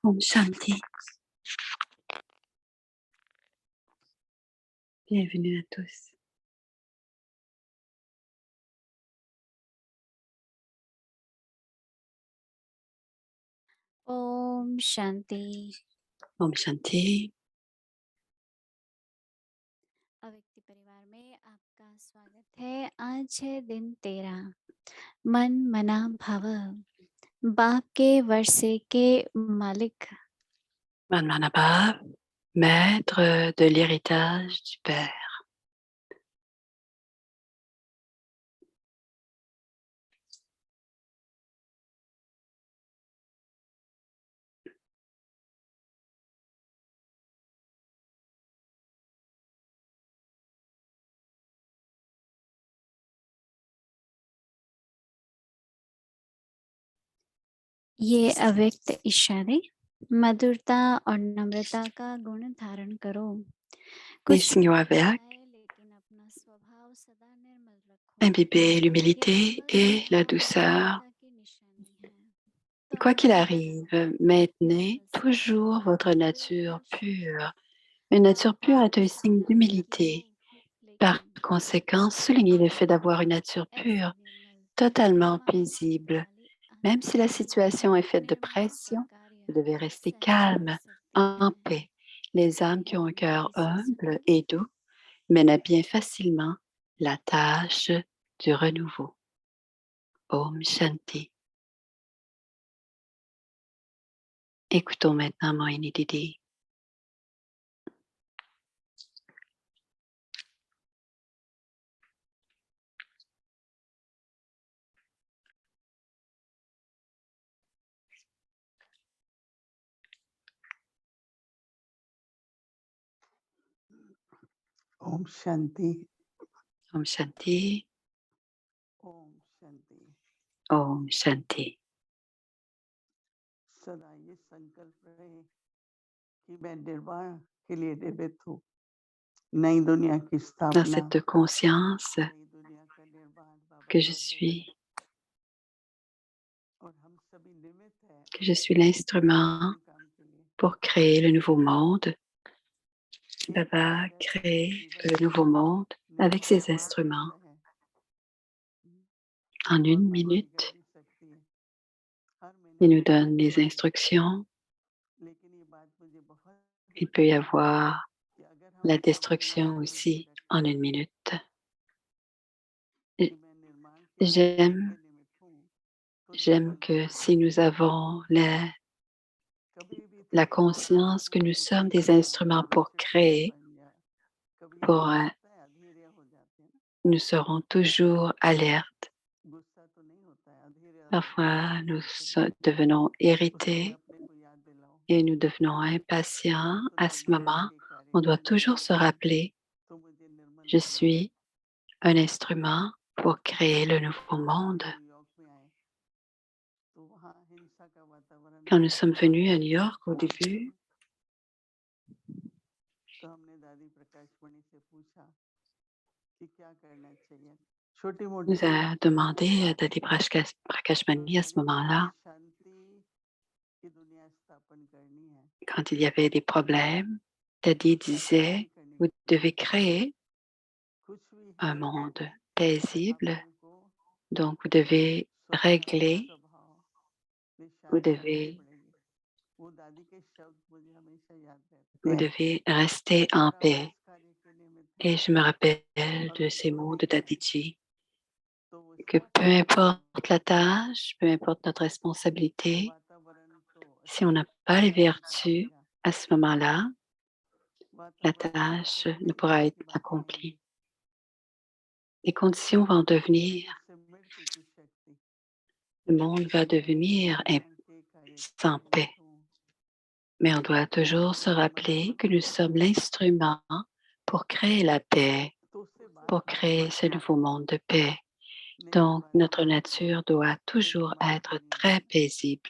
Om Shanti. Bienvenue à tous. Om Shanti. Om Shanti. अव्यक्ति परिवार में आपका स्वागत है। आज है दिन 13 मन मना भव बाप के वर्षे के मालिक Man Manabhav, maître de l'héritage du Père. ये अव्यक्त इशारे मधुरता और नम्रता का गुण धारण करो। Les signaux avec, लेकिन अपना स्वभाव सदा निर्मल रखो। imbiber l'humilité et la douceur. Quoi qu'il arrive, maintenez toujours votre nature pure. Une nature pure est un signe d'humilité. Par conséquent, soulignez le fait d'avoir une nature pure, totalement paisible. Même si la situation est faite de pression, vous devez rester calme, en paix. Les âmes qui ont un cœur humble et doux mènent à bien facilement la tâche du renouveau. Om Shanti. Écoutons maintenant Mohini Didi. Om Shanti. Om Shanti. Om Shanti. Om Shanti. सदा ये संकल्प रहे कि मैं निर्वाण के लिए निर्मित हूँ, नई दुनिया की Dans स्थापना, cette conscience नई दुनिया का निर्माण बाबा que je कर suis, रहे हैं। और हम सभी निमित्त हैं que je suis l'instrument अपने काम के लिए। pour créer le nouveau monde. एक Baba भारत crée जीवन le nouveau monde नया avec ses निर्माण instruments. करता है। En और une बाबा की minute, गहरी शक्ति है। हर महीने il nous बाबा donne des instructions. लेकिन ये बात मुझे बहुत Il peut y avoir कि अगर हम la अपने destruction निर्माण के लिए aussi en une minute. कि मैं निर्माण के लिए J'aime, निमित्त हूँ, तो j'aime que si nous avons la conscience que nous sommes des instruments pour créer, pour, nous serons toujours alertes. Parfois, nous devenons irrités et nous devenons impatients. À ce moment, on doit toujours se rappeler, je suis un instrument pour créer le nouveau monde. Quand nous sommes venus à New York au début, nous a demandé à Dadi Prakashmani à ce moment-là, quand il y avait des problèmes, Dadi disait, vous devez créer un monde paisible, donc vous devez régler, vous devez rester en paix. Et je me rappelle de ces mots de Dadiji, que peu importe la tâche, peu importe notre responsabilité, si on n'a pas les vertus, à ce moment-là, la tâche ne pourra être accomplie. Les conditions vont devenir, le monde va devenir sans paix. Mais on doit toujours se rappeler que nous sommes l'instrument pour créer la paix, pour créer ce nouveau monde de paix. Donc, notre nature doit toujours être très paisible.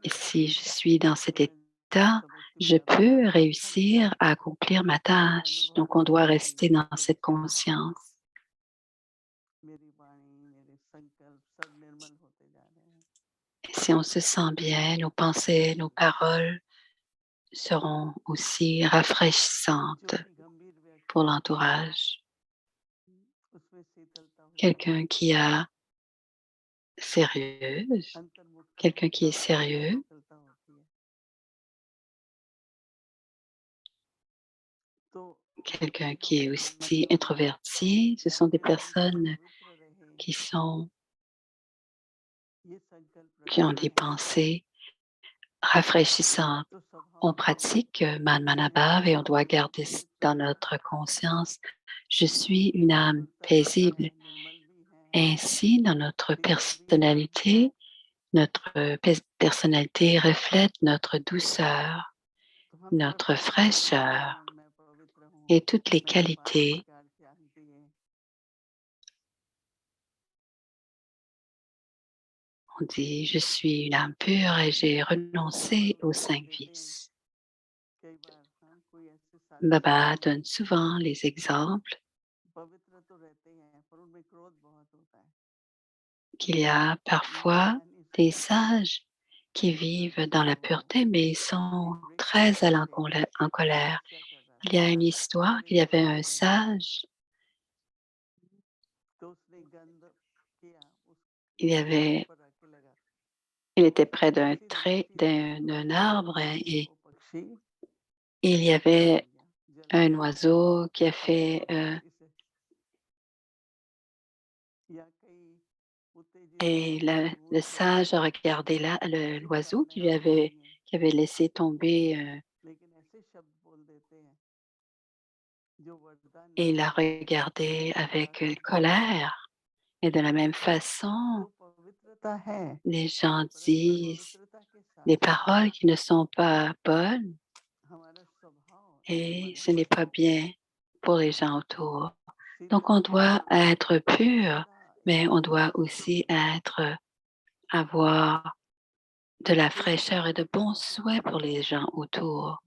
Et si je suis dans cet état, je peux réussir à accomplir ma tâche. Donc, on doit rester dans cette conscience. si on se sent bien, nos pensées, nos paroles seront aussi जो rafraîchissantes भी गंभीर pour व्यक्ति l'entourage. उसमें शीतलता हो जाती Quelqu'un qui a sérieuse, है अंतर्मुखता quelqu'un qui est भाव में sérieux, शीतलता होती है तो जब quelqu'un भी qui हम est अपना aussi introverti, ce sont des अपने मन को personnes पवित्र रहे qui sont ये संकल्प qui ont रखना des है pensées rafraîchissantes. तो स्वभाव On में हम pratique देखते हैं Manmanabhav et on doit कि garder पवित्र dans notre conscience, je suis une âme तटस्थ paisible. है निर्मल भी है Ainsi, dans notre शीतल भी है personnalité, notre personnalité reflète notre douceur, तो हम हर notre पल बोलते fraîcheur हैं मैं पवित्र हूँ et toutes les मैंने बाहर qualités. विकार त्याग दिए On dit, je suis une âme pure et j'ai renoncé aux उदाहरण 5 देते हैं vices. कई बार हाँ कोई ऐसे साथी होते Baba हैं donne souvent les exemples पवित्र तो रहते हैं पर उनमें क्रोध बहुत होता है qu'il y a उनका parfois ज्ञान des इसलिए होता है sages qui vivent dans la जो pureté, mais ils sont विवेक की très दृष्टि से en colère. तपस्या कर रहा Il y था a une histoire मेरे qu'il y avait निकट un रहना sage, तो उसने गंध किया उस il y वृक्ष के avait, ऊपर आके लगा il était उसने près d'un ऐसी trait, दृष्टि देखी d'un arbre et वो पक्षी il y जल avait गया जल un गया oiseau qui a और fait, तेजी से या कई उत्तेजित et होकर le मूर्छ जाते sage a हैं regardé ऐसी l'oiseau कामनाएं आती नहीं है qui avait laissé tomber, लेकिन ऐसे शब्द बोल देते हैं जो वरदान et il नहीं l'a होते regardé सदा avec सिद्ध होते हैं colère. Et de la même जो façon, पवित्रता है les gens परंतु disent पवित्रता के साथ des साथ paroles qui ne sont pas bonnes हमारा स्वभाव et निर्मल ce n'est pas हो bien pour les gens autour. Donc, शीतल on है doit être pur, सदा mais on एकदम doit शीतल aussi है avoir de la फिर fraîcheur et de bons किसी से souhaits pour les चिढ़ना gens नहीं autour.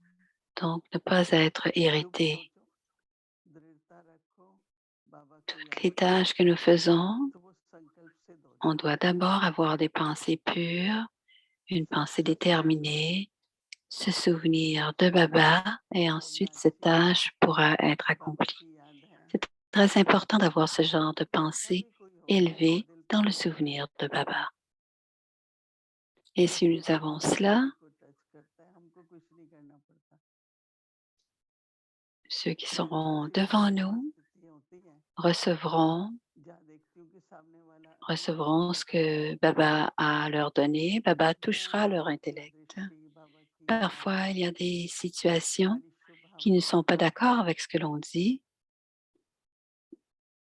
Donc, ne pas être शुभ irrité. सोचो दृढ़ता रखो बाबा को Toutes याद les करो tâches que nous faisons, तो वो संकल्प सिद्ध हो on जाता doit है d'abord avoir des pensées pures, une pensée सच बोलना déterminée, se souvenir de Baba et करना ensuite cette अच्छी है tâche pourra être बाबा accomplie. की याद है C'est très important d'avoir ce genre de कैसा pensée भी कोई हो élevée दिल पे dans le लगता है souvenir de Baba. Et si nous avons हमारे cela, दिल को टच करता है हमको कुछ नहीं करना पड़ता ceux qui मेरे पास seront इस devant तरह की nous परिस्थितियां होती हैं recevront, जहाँ देखती हूँ कि सामने वाला मानसिक recevront ce थका हुआ que है Baba a à leur donner. Baba मैं touchera leur बाबा की intellect. दृष्टि बाबा की याद Parfois, il y a des situations सारी शुभ qui ne भावनाएं sont pas d'accord avec ce que l'on dit.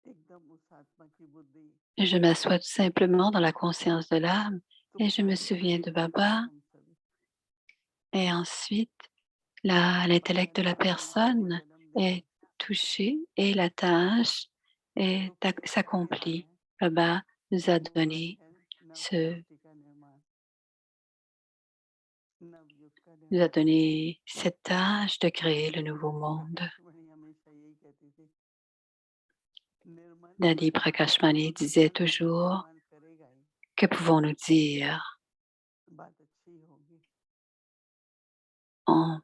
एकदम उस आत्मा की बुद्धि Je m'assois tout simplement dans la conscience de l'âme तो et je me souviens de भाग्यशाली होते हैं Baba हम सभी et ensuite बाबा l'intellect de ने la हमें इस लिए personne जन्म दिया est touché et la tâche तो est फिर दिया s'accomplit. है Baba nous a मूलवान donné है नव ce, सृष्टि का निर्माण नवयुग का nous a निर्माण donné cette tâche de créer le nouveau monde. Prakashmani हमेशा यही कहती थी निर्मल Dadi मन Prakashmani वो disait निर्मल मन toujours, निर्माण करेगा ही que pouvons-nous dire बात अच्छी होगी en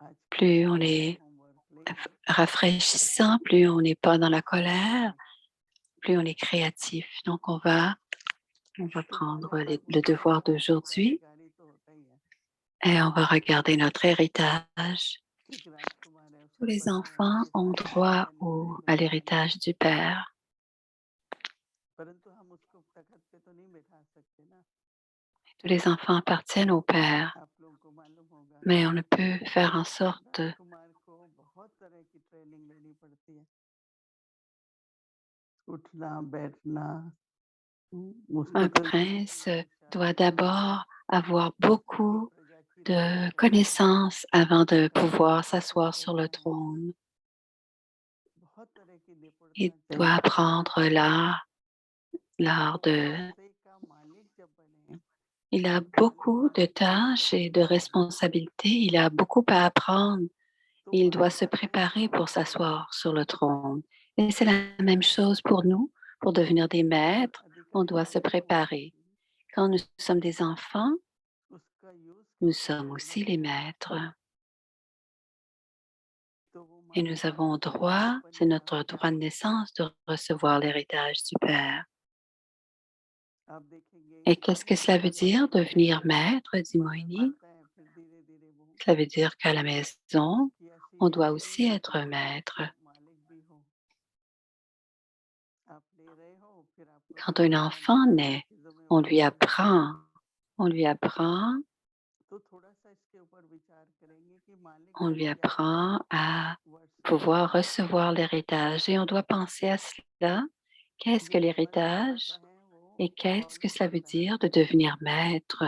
आज का plus on हमारा est होमवर्क लेंगे rafraîchissant, plus on n'est pas dans la और colère, plus on est créatif. Donc on va तो prendre पहले तो le devoir d'aujourd'hui उत्तराधिकारी तो होता ही है et on va regarder notre héritage. एक राजकुमार है Tous उसको les पता है enfants कि ont राजा droit बनने के लिए à क्या करना है l'héritage du Père. परंतु हम उसको तख्त पे तो नहीं बैठा सकते ना Tous les enfants appartiennent au Père, आप लोगों को मालूम होगा mais on ne peut faire en sorte. राजकुमार को बहुत तरह की ट्रेनिंग लेनी पड़ती है उठना बैठना उसको Un तो prince वेशभूषा doit पहनना d'abord avoir उसकी beaucoup प्रजा की रक्षा de करना connaissances avant de pouvoir उसको कैसे s'asseoir sur रहना le है trône. बहुत तरह की Il निपुणता doit चाहिए apprendre l'art वो de. पैसे का मालिक जब बने Il a मालिक beaucoup de मालिक को भी tâches et de पहचान जाए responsabilités. Il a beaucoup à apprendre. तो Il doit se बादशाह कैसे préparer pour होगा s'asseoir sur le trône. Et c'est la même chose pour nous. Pour devenir des maîtres, on doit se अधिकारी नहीं हो préparer. सकती Quand nous sommes des enfants, उसका use nous कब तक sommes करना aussi les है maîtres तो वो et मालिक nous avons droit, बन c'est notre जाता droit de है। naissance de recevoir l'héritage du Père. आप देखेंगे Et qu'est-ce que cela veut घर में dire, जब devenir बच्चा maître, dit बड़ा Moini? होता है फिर धीरे धीरे वो Cela veut dire qu'à la maison, कि ऐसी on doit फीलिंग aussi आता être है कि maître. आप मालिक भी हो, आप ले रहे हो फिर आपको Quand un संभालना भी enfant है, naît, आपकी on lui जिम्मेवारी भी है। on lui apprend, तो थोड़ा सा इसके ऊपर विचार करेंगे कि मालिक on तो lui क्या है apprend à वर्ष pouvoir के recevoir l'héritage. Et on doit penser à cela. Qu'est-ce que जो लेवल थोड़ा सा l'héritage है वो et qu'est-ce que follow cela veut करता है। dire de devenir maître?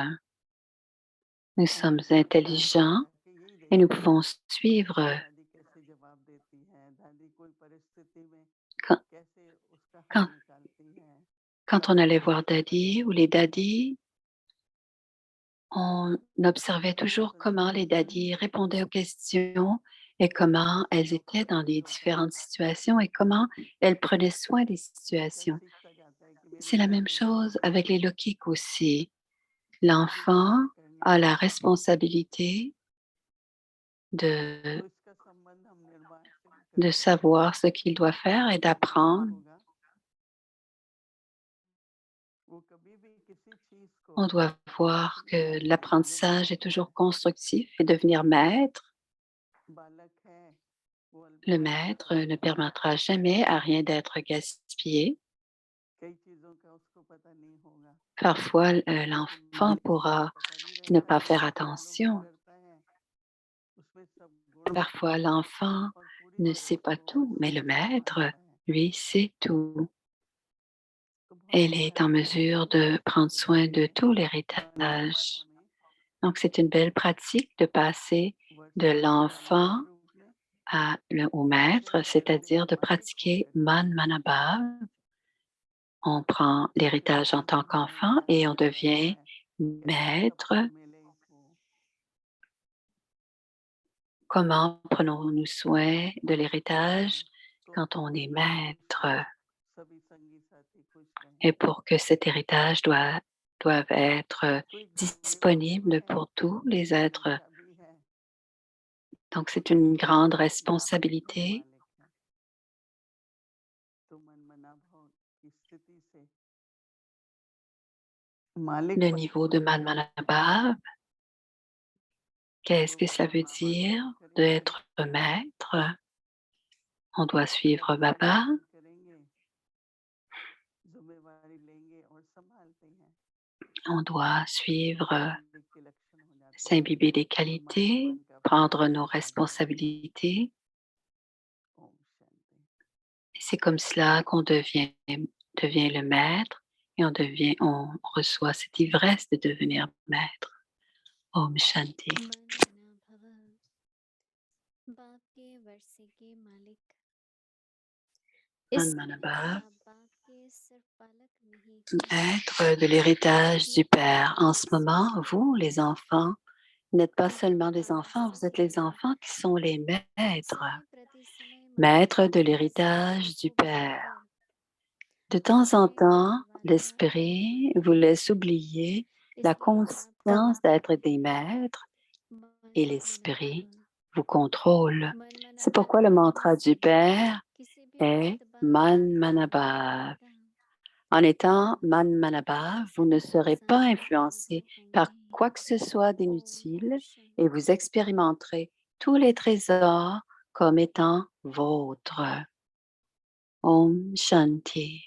Nous sommes हमारे पास टाइम है intelligents जाके यही et nous देखेंगे pouvons suivre कि दादी कैसे जवाब देती है, दादी कोई परिस्थिति में quand, कैसे उसका हल quand, निकालती है। quand on allait voir Daddy ou les daddies. On observait वो toujours comment les संस्कार daddies से répondaient aux questions et comment elles जो étaient dans फर्क les होता है différentes situations et comment elles prenaient soin des बच्चा situations. सीखता जाता है कि मेरी C'est la माँ même कैसे chose होती avec है, les lokiks aussi. मुझे L'enfant क्या करना a है। la responsabilité de, तो इसका संबंध हम निर्माण से भी de करते हैं। savoir ce qu'il doit faire et आपने देखा d'apprendre. होगा वो कभी भी किसी चीज को On doit voir अपने que आप से लेने नहीं l'apprentissage est देता toujours है। constructif et devenir maître. बालक है वो Le अलविदा नहीं maître ne समझता, permettra jamais à rien d'être gaspillé. कई चीजों का उसको पता नहीं होगा, Parfois, लेकिन l'enfant मालिक को सब pourra पता भी ne रहता pas है। faire जो लोग भी attention. करता है उसमें सब गुण Parfois, l'enfant और पूरी ne तरह sait से pas वो tout, mais le उसको maître, संभालता है। lui, sait tout. तो बहुत Elle अच्छा est en है कि हम mesure पूरी de prendre तरीके soin de से tout नवजात l'héritage. होने Donc, c'est une belle pratique de passer वर्ष de के बालक l'enfant के रूप में au कैसे maître, धीरे धीरे c'est-à-dire de मालिक pratiquer होकर Man Manabhav. On prend l'héritage en tant जिम्मेवारी qu'enfant et निभाना on पड़ता devient है, कैसे maître. सबको मिले वो। Comment prenons-nous soin de l'héritage तो quand on est मालिक maître? से सभी संगी साथी खुश Et रहें। pour que cet héritage doive être तो एक जिम्मेवारी तो disponible है, pour tous les एक êtres. परीक्षा भी है Donc, c'est une grande कि आप भी responsabilité. मालिक हैं। तो मन मना भाव की स्थिति से मालिक Le पन niveau को de लेकर Manmanabhav, qu'est-ce तो que cela बाबा veut की dire पालन करेंगे, d'être maître? On doit suivre बाबा की Baba, पालन करेंगे, जिम्मेवारी लेंगे और संभालते हैं। on doit suivre, मालिक के लक्षण हो जाते हैं s'imbiber des और मालिक qualités, बन का फल prendre nos मिलता जाता है। responsabilités. Om Shanti. Et c'est comme cela qu'on devient le maître et on reçoit cette ivresse de devenir maître. Om Shanti. मन मना भव बाप के वर्षे के मालिक इस समय Manmanabhav, आप बाप के सिर्फ बालक नहीं हैं, être de l'héritage du लेकिन Père. En ce इस moment, विश्व vous, के les enfants, n'êtes pas seulement des बाबा enfants, vous êtes les सदैव enfants qui sont les maîtres, समय प्रति समय मालिक maîtres de के संकल्पों l'héritage du को Père. भूलकर De temps en अपने temps, होने वाले मालिकों को l'esprit भूलते vous हैं, laisse oublier la इसलिए conscience आप d'être des maîtres मन et मना l'esprit भव vous contrôle. मन मना C'est भव pourquoi le होने mantra du से Père किसी भी est वक्त बाप Man आपको नहीं Manabhav. भूलेगा, En étant Man आप Manabhav, vous ne सदैव serez pas शांति के influencé अनुभव par होंगे। quoi que ce soit ओम d'inutile et vous शांति। expérimenterez tous les trésors comme étant vôtres. Om Shanti.